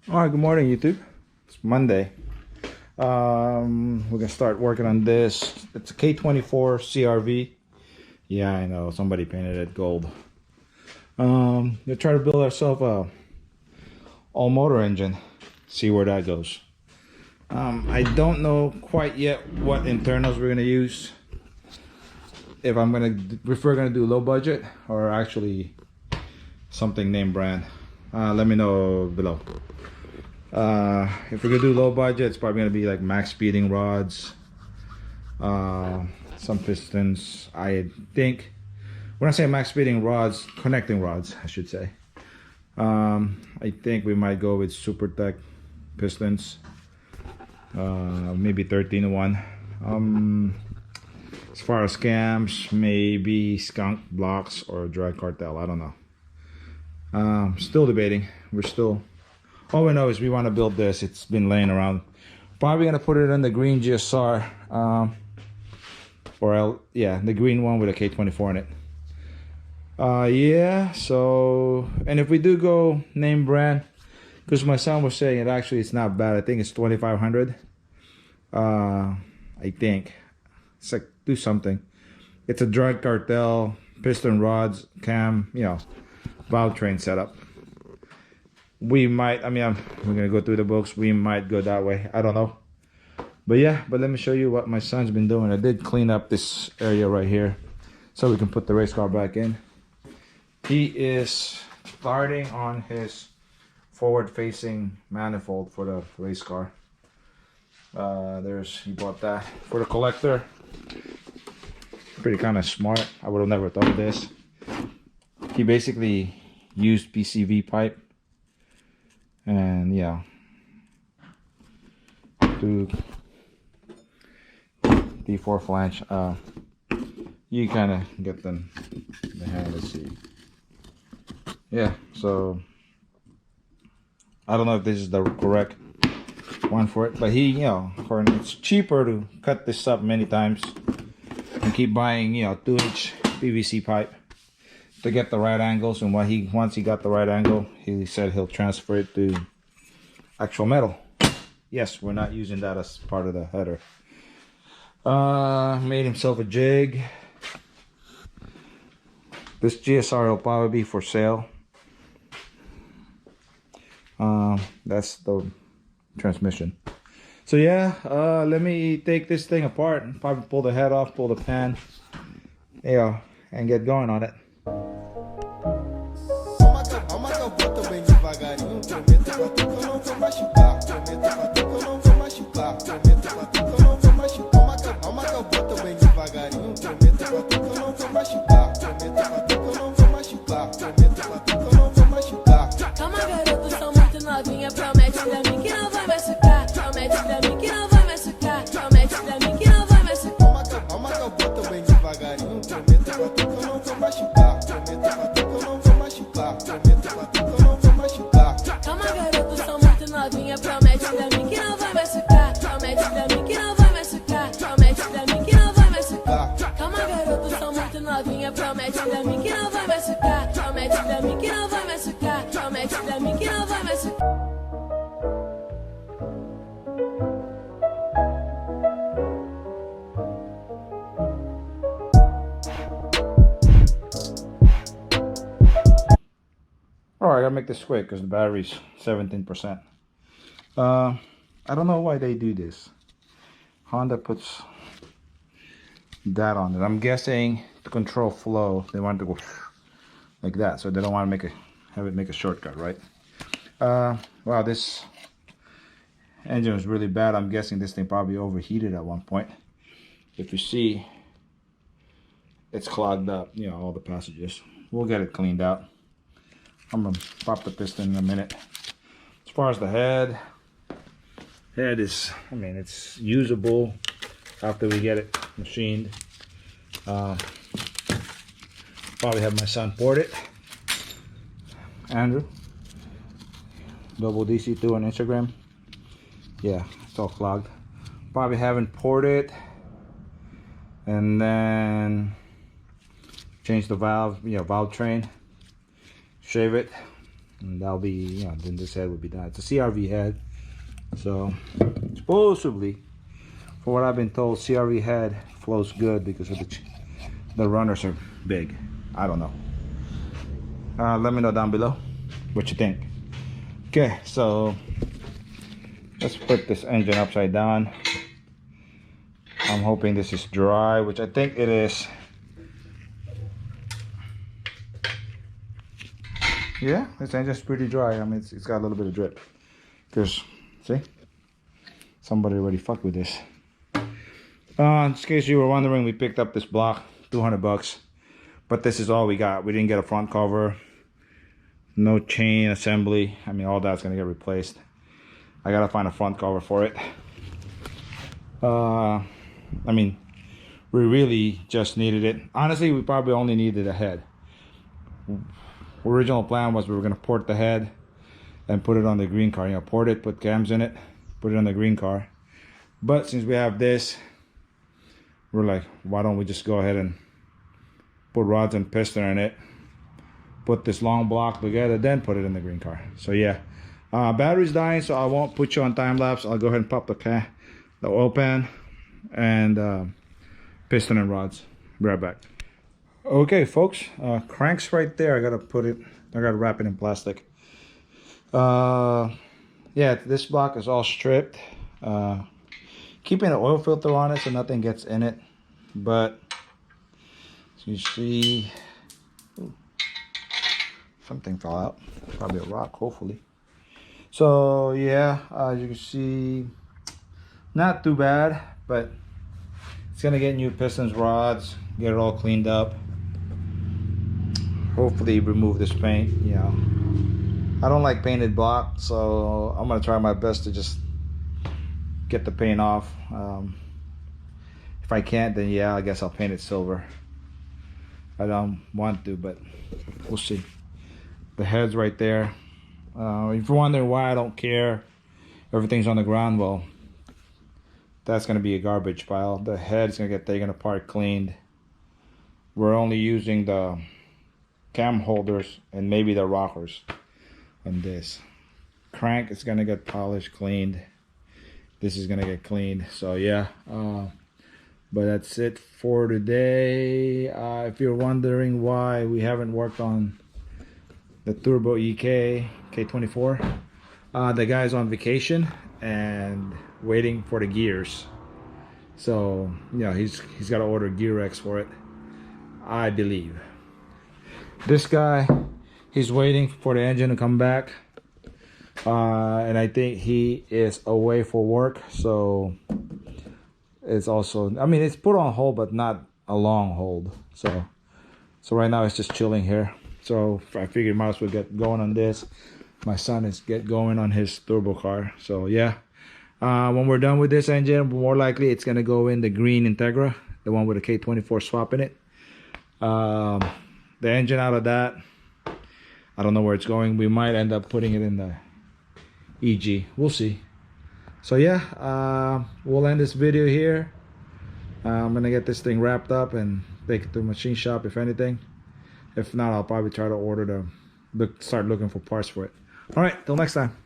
All right, good morning, YouTube. It's Monday. We're gonna start working on this. It's a K24 CRV. Yeah, I know somebody painted it gold. We'll try to build ourselves a all motor engine. See where that goes. I don't know quite yet what internals we're gonna use. If we're gonna do low budget or actually something name brand. Let me know below. If we're gonna do low budget, it's probably gonna be like max speeding rods, some pistons. I think when I say max speeding rods, connecting rods, I should say. I think we might go with Super Tech pistons, maybe 13-1. As far as cams, maybe Skunk blocks or Drag Cartel. I don't know. Still debating. All we know is we want to build this. It's been laying around. Probably gonna put it in the green GSR, the green one with a K24 in it. Yeah. So, and if we do go name brand, because my son was saying it's not bad. I think it's 2,500. I think it's like do something. It's a Drag Cartel, piston rods, cam, valve train setup. We might, we're gonna go through the books. We might go that way. I don't know. But let me show you what my son's been doing. I did clean up this area right here so we can put the race car back in. He is starting on his forward-facing manifold for the race car. He bought that for the collector. Pretty kind of smart. I would have never thought of this. He basically used PCV pipe. And to D4 flange, you kind of get the hand. Let's see. So I don't know if this is the correct one for it, but it's cheaper to cut this up many times and keep buying 2-inch PVC pipe to get the right angles. And once he got the right angle, he said he'll transfer it to actual metal. Yes, we're not using that as part of the header. Made himself a jig. This GSR will probably be for sale. That's the transmission. So let me take this thing apart and probably pull the head off, pull the pan, and get going on it. Alright, I gotta make this quick because the battery's 17%. I don't know why they do this. Honda puts that on it. I'm guessing to control flow, they want to go like that, so they don't want to have it make a shortcut, right? Wow, this engine was really bad. I'm guessing this thing probably overheated at one point. If you see, it's clogged up, all the passages. We'll get it cleaned out. I'm gonna pop the piston in a minute. As far as the head is, it's usable after we get it machined. Probably have my son port it. Andrew, double DC2 on Instagram. Yeah, it's all clogged. Probably haven't poured it, and then change the valve, valve train, shave it, and that'll be, you know, then this head would be done. It's a CRV head, so supposedly, for what I've been told, CRV head flows good because of the runners are big. I don't know. Let me know down below what you think. Okay, so let's put this engine upside down. I'm hoping this is dry, which I think it is. Yeah, this engine's pretty dry. I mean, it's got a little bit of drip. Because, see? Somebody already fucked with this. In case you were wondering, we picked up this block, 200 bucks. But this is all we got. We didn't get a front cover. No chain assembly. I mean, all that's gonna get replaced. I gotta find a front cover for it. I mean, we really just needed it. Honestly, we probably only needed a head. Original plan was we were gonna port the head and put it on the green car. You know, port it, put cams in it, put it on the green car. But since we have this, we're like, why don't we just go ahead and put rods and piston in it, put this long block together, then put it in the green car. So yeah, battery's dying, so I won't put you on time lapse. I'll go ahead and pop the oil pan and piston and rods. Be right back. Okay, folks, cranks right there. I gotta wrap it in plastic. Yeah, this block is all stripped. Keeping an oil filter on it so nothing gets in it, but as you see, ooh, something fell out. Probably a rock, hopefully. So yeah, as you can see, not too bad, but it's gonna get new pistons, rods, get it all cleaned up. Hopefully remove this paint. You know, I don't like painted block, so I'm gonna try my best to just get the paint off. If I can't, then yeah, I guess I'll paint it silver. I don't want to, but we'll see. The head's right there. If you're wondering why I don't care, everything's on the ground, well, that's gonna be a garbage pile. The head's gonna get taken apart, cleaned. We're only using the cam holders and maybe the rockers on this. Crank is gonna get polished, cleaned. This is gonna get cleaned. So yeah, but that's it for today. If you're wondering why we haven't worked on the Turbo EK K24, the guy's on vacation and waiting for the gears. So yeah, he's got to order gear X for it, I believe. This guy, he's waiting for the engine to come back, and I think he is away for work, so it's also, I mean, it's put on hold, but not a long hold. So right now it's just chilling here. So I figured might as well get going on this. My son is get going on his turbo car. So yeah, when we're done with this engine, more likely it's gonna go in the green Integra, the one with the K24 swap in it. The engine out of that, I don't know where it's going. We might end up putting it in the EG. We'll see. So yeah, we'll end this video here. I'm gonna get this thing wrapped up and take it to the machine shop if anything. If not, I'll probably try to order start looking for parts for it. All right, till next time.